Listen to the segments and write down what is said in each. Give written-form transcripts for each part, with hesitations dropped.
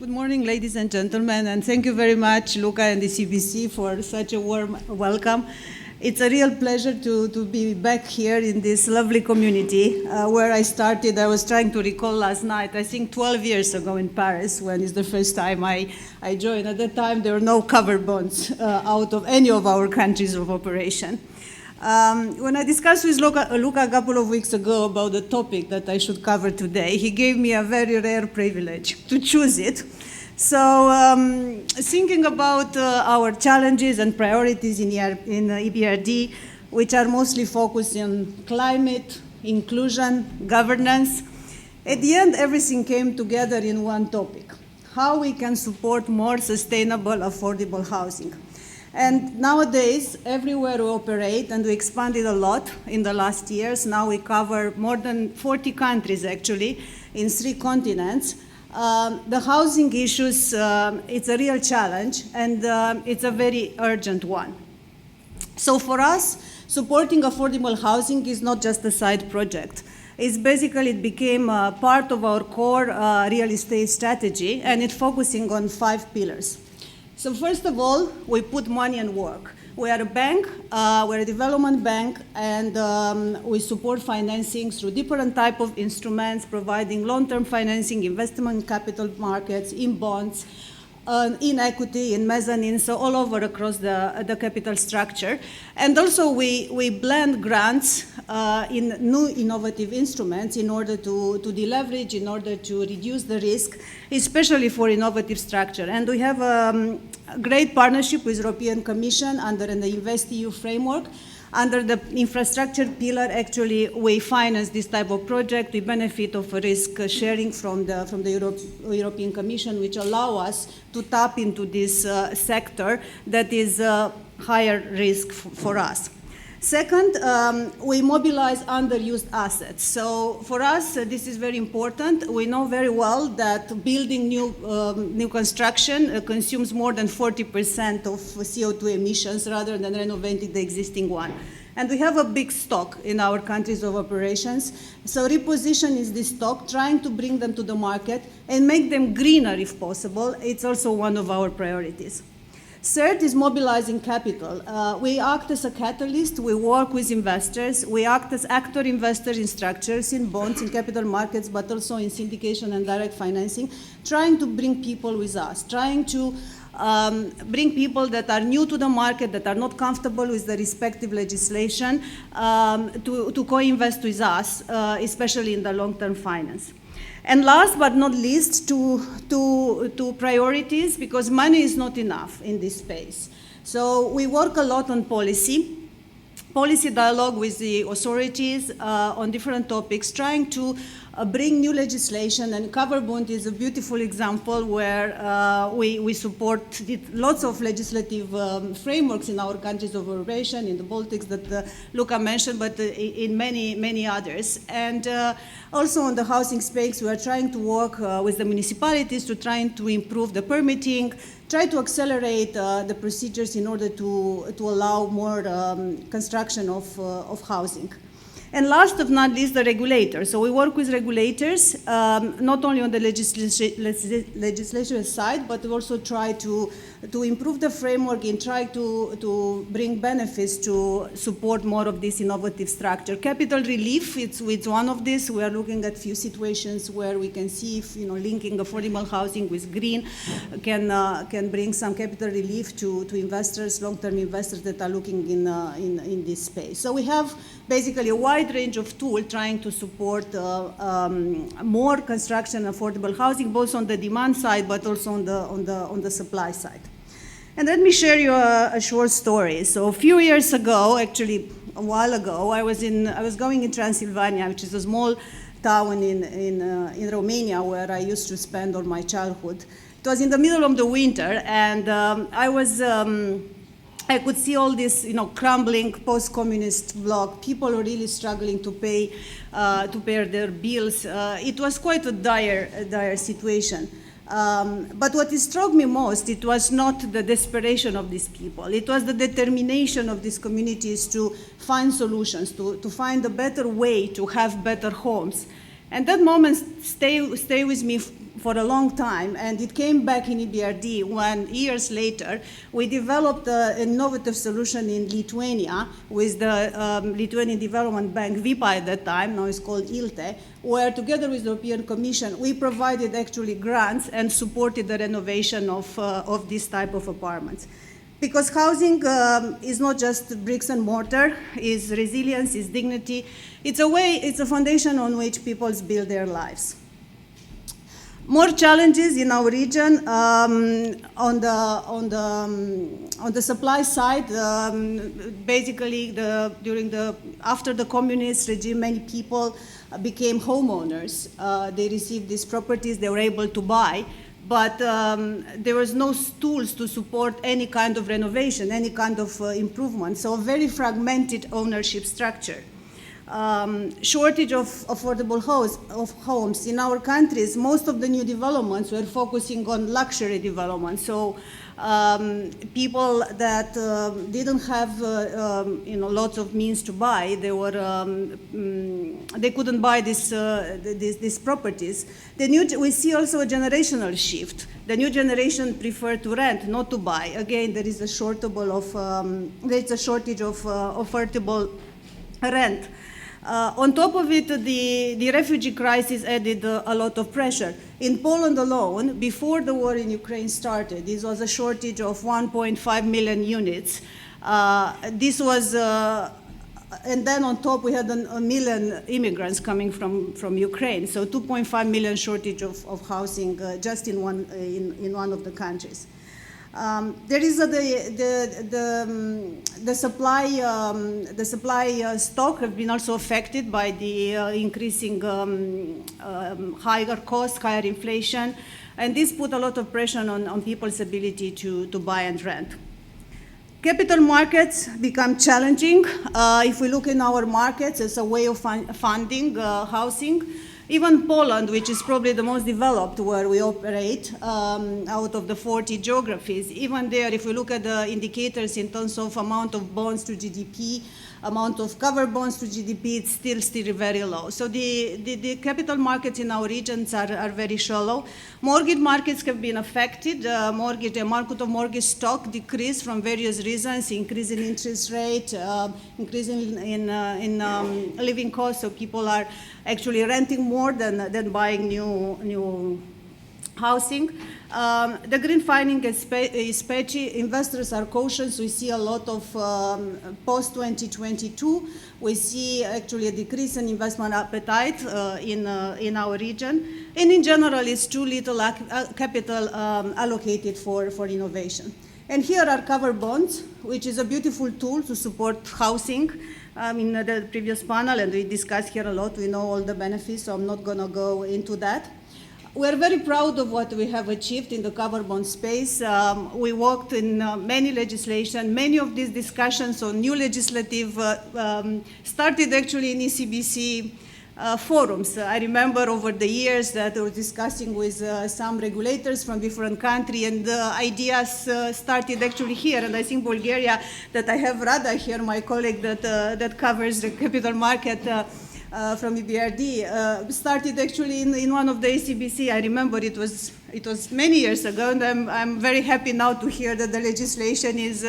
Good morning, ladies and gentlemen, and thank you very much, Luca and the CBC, for such a warm welcome. It's a real pleasure to be back here in this lovely community where I started. I was trying to recall last night, I think 12 years ago in Paris, when it's the first time I joined. At that time, there were no cover bonds out of any of our countries of operation. When I discussed with Luca a couple of weeks ago about the topic that I should cover today, he gave me a very rare privilege to choose it. So thinking about our challenges and priorities in EBRD, which are mostly focused on climate, inclusion, governance, at the end everything came together in one topic: how we can support more sustainable, affordable housing. And nowadays, everywhere we operate, and we expanded a lot in the last years, now we cover more than 40 countries actually, in 3 continents. The housing issues, it's a real challenge, and it's a very urgent one. So for us, supporting affordable housing is not just a side project. It's basically, it became part of our core real estate strategy, and it's focusing on 5 pillars. So first of all, we put money and work. We are a bank, we're a development bank, and we support financing through different types of instruments, providing long-term financing, investment capital markets, in bonds, in equity, in mezzanine, so all over across the capital structure. And also we blend grants in new innovative instruments in order to deleverage, in order to reduce the risk, especially for innovative structure. And we have a great partnership with European Commission under the InvestEU framework. Under the infrastructure pillar, actually, we finance this type of project. We benefit of a risk sharing from the European Commission, which allow us to tap into this sector that is higher risk for us. Second, we mobilize underused assets. So for us, this is very important. We know very well that building new construction consumes more than 40% of CO2 emissions rather than renovating the existing one. And we have a big stock in our countries of operations. So reposition is this stock, trying to bring them to the market and make them greener if possible. It's also one of our priorities. Third is mobilizing capital. We act as a catalyst, we work with investors, we act as actor investors in structures, in bonds, in capital markets, but also in syndication and direct financing, trying to bring people with us, trying to bring people that are new to the market, that are not comfortable with the respective legislation, to co-invest with us, especially in the long-term finance. And last but not least, to priorities, because money is not enough in this space. So we work a lot on policy dialogue with the authorities on different topics, trying to bring new legislation, and covered bond is a beautiful example where we support lots of legislative frameworks in our countries of operation, in the Baltics that Luca mentioned, but in many others. And also on the housing space, we are trying to work with the municipalities to trying to improve the permitting, try to accelerate the procedures in order to allow more construction of housing. And last but not least, the regulators. So we work with regulators, not only on the legislation side, but we also try to improve the framework and try to bring benefits to support more of this innovative structure. Capital relief, it's one of these. We are looking at few situations where we can see if linking affordable housing with green can bring some capital relief to investors, long-term investors that are looking in this space. So we have basically a wide range of tools trying to support more construction and affordable housing, both on the demand side but also on the supply side. And let me share you a short story. So a few years ago, actually a while ago, I was going in Transylvania, which is a small town in Romania where I used to spend all my childhood. It was in the middle of the winter, and I could see all this, crumbling post-communist bloc. People were really struggling to pay their bills. It was quite a dire situation. But what struck me most, it was not the desperation of these people. It was the determination of these communities to find solutions, to find a better way to have better homes. And that moment stay with me for a long time, and it came back in EBRD when, years later, we developed an innovative solution in Lithuania with the Lithuanian Development Bank, VIPA at that time, now it's called ILTE, where together with the European Commission, we provided actually grants and supported the renovation of this type of apartments. Because housing is not just bricks and mortar, is resilience, is dignity. It's a foundation on which people build their lives. More challenges in our region on the supply side. Basically, after the communist regime, many people became homeowners. They received these properties they were able to buy. But there was no tools to support any kind of renovation, any kind of improvement. So a very fragmented ownership structure. Shortage of affordable homes. In our countries, most of the new developments were focusing on luxury development. So people that didn't have lots of means to buy, they couldn't buy these properties. We see also a generational shift. The new generation prefer to rent, not to buy. Again, there is a shortage of affordable rent. On top of it, the refugee crisis added a lot of pressure. In Poland alone, before the war in Ukraine started, this was a shortage of 1.5 million units. This was, and then on top we had a million immigrants coming from Ukraine, so 2.5 million shortage of housing just in one of the countries. There is the supply stock have been also affected by the increasing higher costs, higher inflation, and this put a lot of pressure on people's ability to buy and rent. Capital markets become challenging. If we look in our markets as a way of funding housing, even Poland, which is probably the most developed where we operate out of the 40 geographies, even there, if we look at the indicators in terms of amount of bonds to GDP, amount of covered bonds to GDP, it's still very low. So the capital markets in our regions are very shallow. Mortgage markets have been affected. The market of mortgage stock decreased from various reasons, increase in interest rate, increase in living costs, so people are actually renting more than buying new housing. The green financing is patchy. Investors are cautious. We see a lot of post-2022. We see actually a decrease in investment appetite in our region. And in general, it's too little capital allocated for innovation. And here are covered bonds, which is a beautiful tool to support housing. In the previous panel, and we discussed here a lot, we know all the benefits, so I'm not going to go into that. We're very proud of what we have achieved in the covered bond space. We worked in many legislation. Many of these discussions on new legislative started actually in ECBC forums. I remember over the years that I was discussing with some regulators from different countries, and the ideas started actually here. And I think Bulgaria, that I have Rada here, my colleague that covers the capital market from EBRD, started actually in one of the ECBC. I remember it was many years ago, and I'm very happy now to hear that the legislation is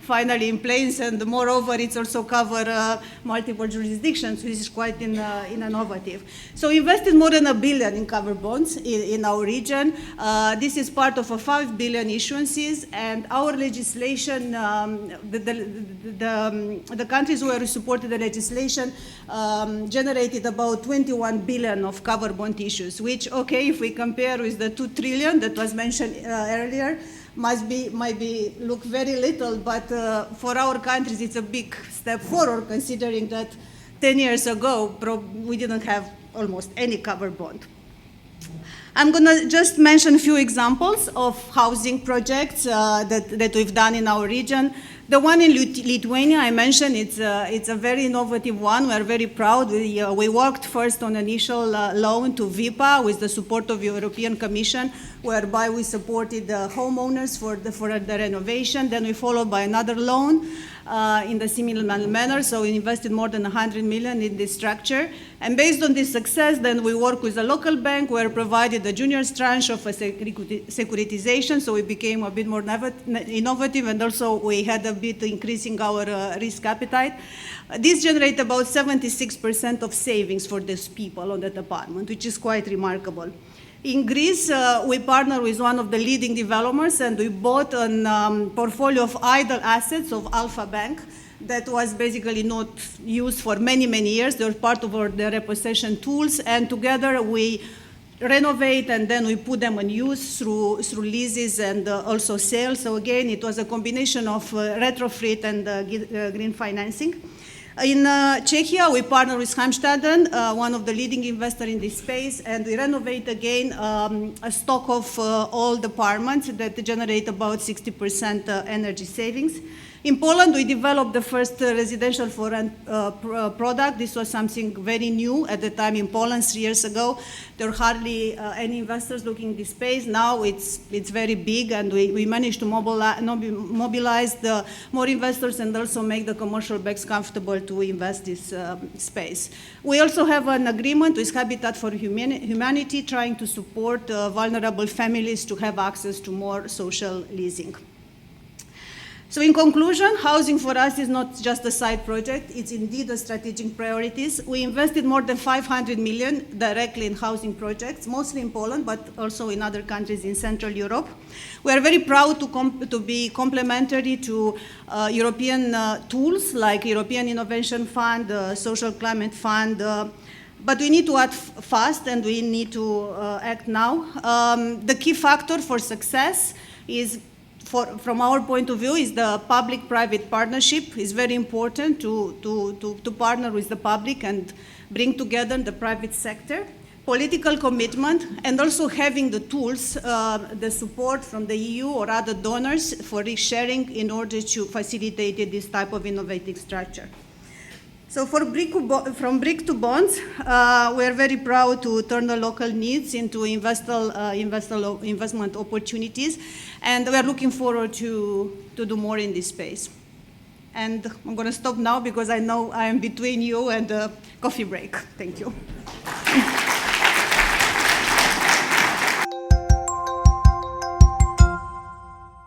finally in place, and moreover, it's also cover multiple jurisdictions, which is quite innovative. So invested more than $1 billion in covered bonds in our region. This is part of a $5 billion issuances, and our legislation, the countries where we supported the legislation generated about 21 billion of covered bond issues, which, okay, if we compare with the 2 trillion that was mentioned earlier, might be look very little, but for our countries it's a big step forward, considering that 10 years ago we didn't have almost any covered bond. I'm going to just mention a few examples of housing projects that we've done in our region. The one in Lithuania I mentioned, it's a very innovative one. We're very proud. We worked first on initial loan to VIPA with the support of the European Commission, whereby we supported the homeowners for the renovation. Then we followed by another loan. in the similar manner. So we invested more than 100 million in this structure. And based on this success, then we work with a local bank where we provided a junior tranche of a securitization. So we became a bit more innovative, and also we had a bit increasing our risk appetite. This generated about 76% of savings for these people on that apartment, which is quite remarkable. In Greece, we partnered with one of the leading developers, and we bought a portfolio of idle assets of Alpha Bank that was basically not used for many, many years. They were part of the repossession tools, and together we renovate and then we put them on use through leases and also sales. So again, it was a combination of retrofit and green financing. In Czechia, we partner with Heimstaden, one of the leading investors in this space, and we renovate again a stock of old apartments that generate about 60% energy savings. In Poland, we developed the first residential for rent product. This was something very new at the time in Poland 3 years ago. There were hardly any investors looking at this space. Now it's very big, and we managed to mobilize more investors and also make the commercial banks comfortable to invest this space. We also have an agreement with Habitat for Humanity trying to support vulnerable families to have access to more social leasing. So in conclusion, housing for us is not just a side project, it's indeed a strategic priority. We invested more than 500 million directly in housing projects, mostly in Poland, but also in other countries in Central Europe. We are very proud to be complementary to European tools like European Innovation Fund, Social Climate Fund, but we need to act fast and we need to act now. The key factor for success is, from our point of view, is the public-private partnership. It's very important to partner with the public and bring together the private sector. Political commitment, and also having the tools, the support from the EU or other donors for risk sharing in order to facilitate this type of innovative structure. So from brick to bonds, we are very proud to turn the local needs into investment opportunities, and we are looking forward to do more in this space. And I'm going to stop now because I know I am between you and the coffee break. Thank you.